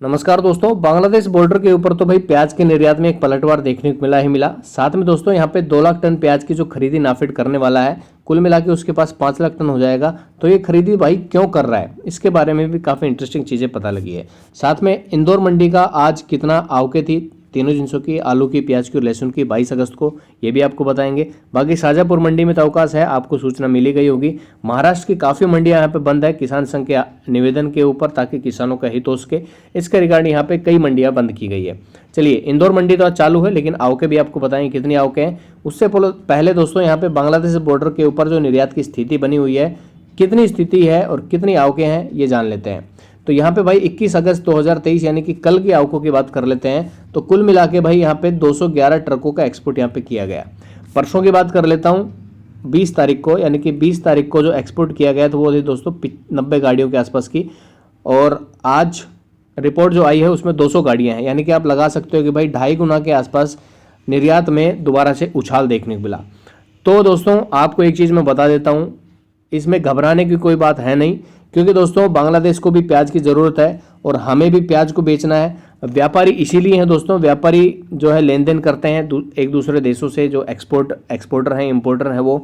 नमस्कार दोस्तों, बांग्लादेश बॉर्डर के ऊपर तो भाई प्याज के निर्यात में एक पलटवार देखने को मिला। साथ में दोस्तों यहाँ पे 2 लाख टन प्याज की जो खरीदी नाफेड करने वाला है, कुल मिला के उसके पास 5 लाख टन हो जाएगा। तो ये खरीदी भाई क्यों कर रहा है, इसके बारे में भी काफ़ी इंटरेस्टिंग चीज़ें पता लगी है। साथ में इंदौर मंडी का आज कितना आवके थी, तीनों जिनसों की, आलू की, प्याज की और लहसुन की 22 अगस्त को, ये भी आपको बताएंगे। बाकी शाजापुर मंडी में तो अवकाश है, आपको सूचना मिली गई होगी। महाराष्ट्र की काफ़ी मंडियां यहाँ पे बंद है किसान संघ के निवेदन के ऊपर, ताकि किसानों का हित हो सके। इसके रिगार्डिंग यहाँ पे कई मंडियां बंद की गई है। चलिए, इंदौर मंडी तो आज चालू है, लेकिन आवके भी आपको बताएंगे कितनी आवके हैं। उससे पहले दोस्तों यहाँ पे बांग्लादेश बॉर्डर के ऊपर जो निर्यात की स्थिति बनी हुई है, कितनी स्थिति है और कितनी आवके हैं, ये जान लेते हैं। तो यहाँ पे भाई 21 अगस्त 2023 यानी कि कल की आवकों की बात कर लेते हैं। तो कुल मिला के भाई यहाँ पे 211 ट्रकों का एक्सपोर्ट यहाँ पे किया गया। परसों की बात कर लेता हूँ, 20 तारीख को, यानी कि 20 तारीख को जो एक्सपोर्ट किया गया तो वो थी दोस्तों 90 गाड़ियों के आसपास की। और आज रिपोर्ट जो आई है उसमें 200 गाड़ियाँ हैं, यानी कि आप लगा सकते हो कि भाई 2.5 गुना के आसपास निर्यात में दोबारा से उछाल देखने को मिला। तो दोस्तों आपको एक चीज़ मैं बता देता हूँ, इसमें घबराने की कोई बात है नहीं, क्योंकि दोस्तों बांग्लादेश को भी प्याज की ज़रूरत है और हमें भी प्याज को बेचना है। व्यापारी इसीलिए हैं दोस्तों, व्यापारी जो है लेन देन करते हैं एक दूसरे देशों से, जो एक्सपोर्टर हैं, इंपोर्टर हैं वो।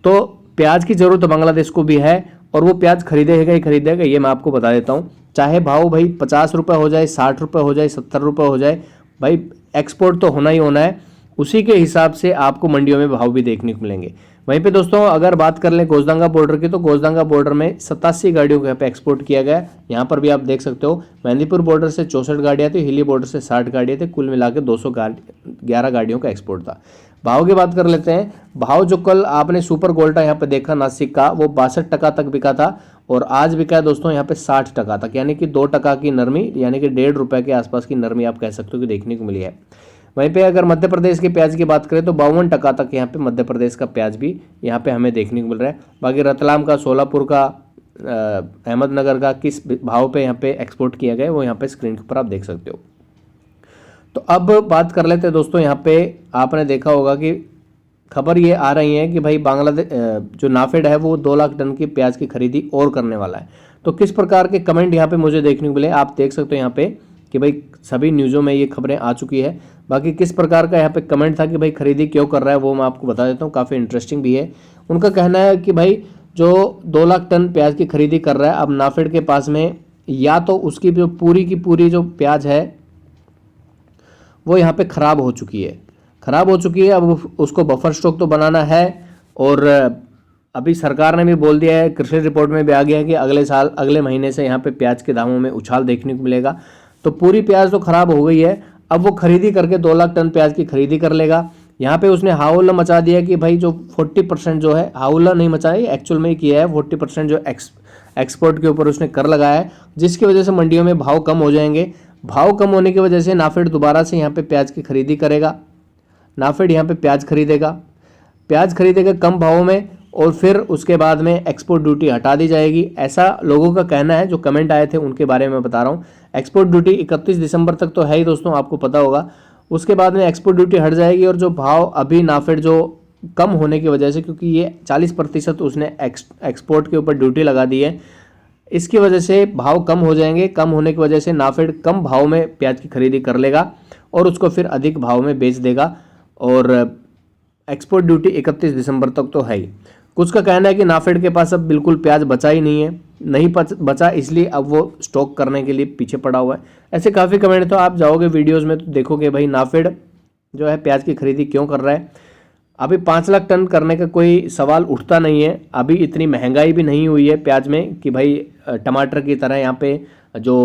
तो प्याज की ज़रूरत बांग्लादेश को भी है और वो प्याज खरीदेगा ही खरीदेगा, ये मैं आपको बता देता हूँ। चाहे भाव भाई 50 रुपये हो जाए, 60 रुपये हो जाए, 70 रुपये हो जाए, भाई एक्सपोर्ट तो होना ही होना है। उसी के हिसाब से आपको मंडियों में भाव भी देखने को मिलेंगे। वहीं पे दोस्तों अगर बात कर लें गोजदांगा बॉर्डर की, तो गोजदांगा बॉर्डर में 87 गाड़ियों को यहाँ पे एक्सपोर्ट किया गया। यहाँ पर भी आप देख सकते हो, मेहंदीपुर बॉर्डर से 64 गाड़ियाँ थी, हिली बॉर्डर से 60 गाड़ियाँ थी, कुल मिला के 211 गाड़ियों का एक्सपोर्ट था। भाव की बात कर लेते हैं। भाव जो कल आपने सुपर गोल्टा यहाँ पे देखा नासिक का, वो 62% तक बिका था और आज बिका है दोस्तों यहाँ पे 60% तक, यानी कि 2% की नरमी, यानी कि 1.5 रुपये के आसपास की नरमी आप कह सकते हो कि देखने को मिली है। वहीं पे अगर मध्य प्रदेश के प्याज की बात करें तो 52% तक यहाँ पे मध्य प्रदेश का प्याज भी यहाँ पे हमें देखने को मिल रहा है। बाकी रतलाम का, सोलापुर का, अहमदनगर का किस भाव पे यहाँ पे एक्सपोर्ट किया गया वो यहाँ पे स्क्रीन के ऊपर आप देख सकते हो। तो अब बात कर लेते हैं दोस्तों, यहाँ पे आपने देखा होगा कि खबर ये आ रही है कि भाई बांग्लादेश जो नाफेड है वो 2 लाख टन की प्याज की खरीदी और करने वाला है। तो किस प्रकार के कमेंट यहाँ पे मुझे देखने को मिले, आप देख सकते हो यहाँ पे कि भाई सभी न्यूज़ों में ये खबरें आ चुकी है। बाकी किस प्रकार का यहाँ पे कमेंट था कि भाई खरीदी क्यों कर रहा है, वो मैं आपको बता देता हूँ, काफ़ी इंटरेस्टिंग भी है। उनका कहना है कि भाई जो 2 लाख टन प्याज की खरीदी कर रहा है, अब नाफेड के पास में या तो उसकी जो पूरी की पूरी जो प्याज है वो यहाँ पे ख़राब हो चुकी है, अब उसको बफर स्टॉक तो बनाना है। और अभी सरकार ने भी बोल दिया है, कृषि रिपोर्ट में भी आ गया है कि अगले महीने से यहाँ पे प्याज के दामों में उछाल देखने को मिलेगा। तो पूरी प्याज तो खराब हो गई है, अब वो खरीदी करके 2 लाख टन प्याज की खरीदी कर लेगा। यहाँ पे उसने हाउला मचा दिया कि भाई जो 40% जो है, हाउला नहीं मचाया, एक्चुअल में ही किया है, 40% जो एक्सपोर्ट के ऊपर उसने कर लगाया है, जिसकी वजह से मंडियों में भाव कम हो जाएंगे। भाव कम होने की वजह से नाफेड दोबारा से यहाँ पे प्याज की खरीदी करेगा। नाफेड यहाँ पे प्याज खरीदेगा कम भावों में, और फिर उसके बाद में एक्सपोर्ट ड्यूटी हटा दी जाएगी, ऐसा लोगों का कहना है। जो कमेंट आए थे उनके बारे में बता रहा हूँ। एक्सपोर्ट ड्यूटी 31 दिसंबर तक तो है ही दोस्तों, आपको पता होगा। उसके बाद में एक्सपोर्ट ड्यूटी हट जाएगी और जो भाव अभी नाफेड जो कम होने की वजह से, क्योंकि ये 40% उसने एक्सपोर्ट के ऊपर ड्यूटी लगा दी है, इसकी वजह से भाव कम हो जाएंगे। कम होने की वजह से नाफेड कम भाव में प्याज की खरीदी कर लेगा और उसको फिर अधिक भाव में बेच देगा। और एक्सपोर्ट ड्यूटी 31 दिसंबर तक तो है ही। कुछ का कहना है कि नाफेड के पास अब बिल्कुल प्याज बचा ही नहीं बचा, इसलिए अब वो स्टॉक करने के लिए पीछे पड़ा हुआ है। ऐसे काफ़ी कमेंट, तो आप जाओगे वीडियोस में तो देखोगे भाई नाफेड जो है प्याज की खरीदी क्यों कर रहा है। अभी 5 लाख टन करने का कोई सवाल उठता नहीं है। अभी इतनी महंगाई भी नहीं हुई है प्याज में कि भाई टमाटर की तरह यहाँ पे जो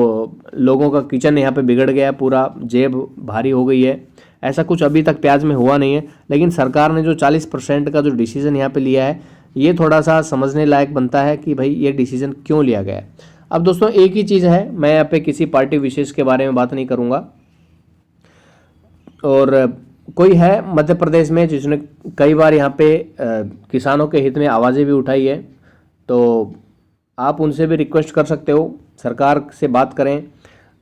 लोगों का किचन यहाँ पे बिगड़ गया है, पूरा जेब भारी हो गई है, ऐसा कुछ अभी तक प्याज में हुआ नहीं है। लेकिन सरकार ने जो 40% का जो डिसीजन यहाँ पे लिया है, ये थोड़ा सा समझने लायक बनता है कि भाई ये डिसीजन क्यों लिया गया है। अब दोस्तों एक ही चीज़ है, मैं यहाँ पे किसी पार्टी विशेष के बारे में बात नहीं करूँगा। और कोई है मध्य प्रदेश में जिसने कई बार यहाँ पे किसानों के हित में आवाज़ें भी उठाई है, तो आप उनसे भी रिक्वेस्ट कर सकते हो, सरकार से बात करें।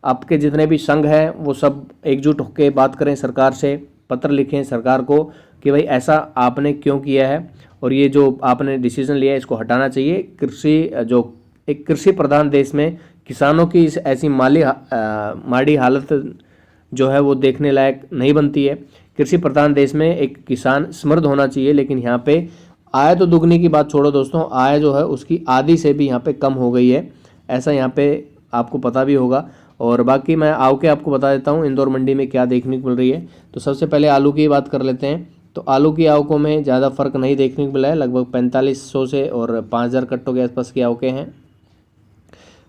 आपके जितने भी संघ हैं वो सब एकजुट होकर बात करें सरकार से, पत्र लिखें सरकार को कि भाई ऐसा आपने क्यों किया है और ये जो आपने डिसीजन लिया है इसको हटाना चाहिए। कृषि जो एक कृषि प्रधान देश में किसानों की इस ऐसी माड़ी हालत जो है वो देखने लायक नहीं बनती है। कृषि प्रधान देश में एक किसान समृद्ध होना चाहिए, लेकिन यहाँ पे आय तो दुगनी की बात छोड़ो दोस्तों, आय जो है उसकी आधी से भी यहाँ पे कम हो गई है, ऐसा यहाँ पे आपको पता भी होगा। और बाकी मैं आवके आपको बता देता हूँ इंदौर मंडी में क्या देखने को मिल रही है। तो सबसे पहले आलू की बात कर लेते हैं। तो आलू की आवकों में ज़्यादा फर्क नहीं देखने को मिला है, लगभग 4500 से और 5000 कट्टों के आसपास की आवकें हैं।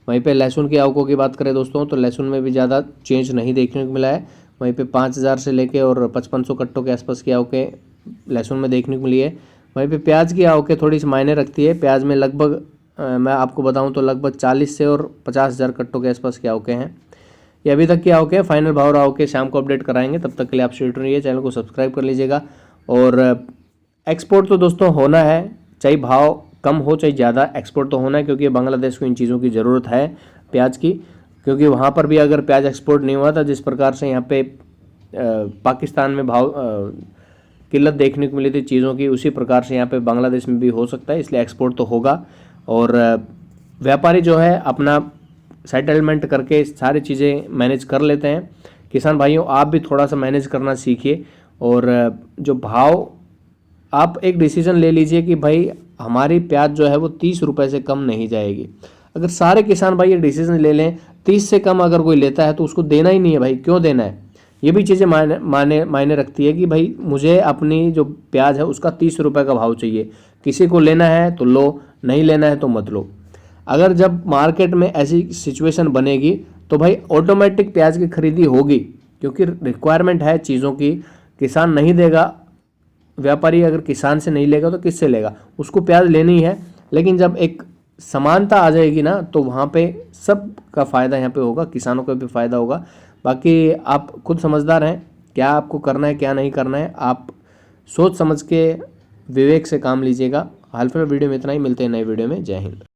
वहीं पे लहसुन की आवकों की बात करें दोस्तों, तो लहसुन में भी ज़्यादा चेंज नहीं देखने को मिला है। वहीं पे 5000 से लेके और 5500 कट्टों के आसपास की आवकें लहसुन में देखने को मिली है। वहीं पे प्याज की आवकें थोड़ी सी मायने रखती है। प्याज में लगभग मैं आपको बताऊं तो लगभग 40 से और 50,000 कट्टों के आसपास की आवकें हैं। ये अभी तक की आवकें हैं। फाइनल भाव आवकें शाम को अपडेट कराएंगे, तब तक के लिए आप स्टे ट्यून्ड रहिए, चैनल को सब्सक्राइब कर लीजिएगा। और एक्सपोर्ट तो दोस्तों होना है, चाहे भाव कम हो चाहे ज़्यादा, एक्सपोर्ट तो होना है, क्योंकि बांग्लादेश को इन चीज़ों की ज़रूरत है प्याज की। क्योंकि वहाँ पर भी अगर प्याज एक्सपोर्ट नहीं हुआ था, जिस प्रकार से यहाँ पे पाकिस्तान में भाव किल्लत देखने को मिली थी चीज़ों की, उसी प्रकार से यहाँ पे बांग्लादेश में भी हो सकता है, इसलिए एक्सपोर्ट तो होगा। और व्यापारी जो है अपना सेटलमेंट करके सारी चीज़ें मैनेज कर लेते हैं। किसान भाइयों, आप भी थोड़ा सा मैनेज करना सीखिए, और जो भाव आप एक डिसीजन ले लीजिए कि भाई हमारी प्याज जो है वो 30 रुपये से कम नहीं जाएगी। अगर सारे किसान भाई ये डिसीजन ले लें, 30 से कम अगर कोई लेता है तो उसको देना ही नहीं है भाई, क्यों देना है। ये भी चीज़ें मायने रखती है कि भाई मुझे अपनी जो प्याज है उसका 30 रुपये का भाव चाहिए। किसी को लेना है तो लो, नहीं लेना है तो मत लो। अगर जब मार्केट में ऐसी सिचुएशन बनेगी तो भाई ऑटोमेटिक प्याज की खरीदी होगी, क्योंकि रिक्वायरमेंट है चीज़ों की। किसान नहीं देगा, व्यापारी अगर किसान से नहीं लेगा तो किससे लेगा, उसको प्याज लेनी है। लेकिन जब एक समानता आ जाएगी ना, तो वहाँ पे सब का फ़ायदा यहाँ पे होगा, किसानों का भी फ़ायदा होगा। बाकी आप खुद समझदार हैं, क्या आपको करना है क्या नहीं करना है, आप सोच समझ के विवेक से काम लीजिएगा। हाल फिलहाल वीडियो में इतना ही, मिलते हैं नए वीडियो में। जय हिंद।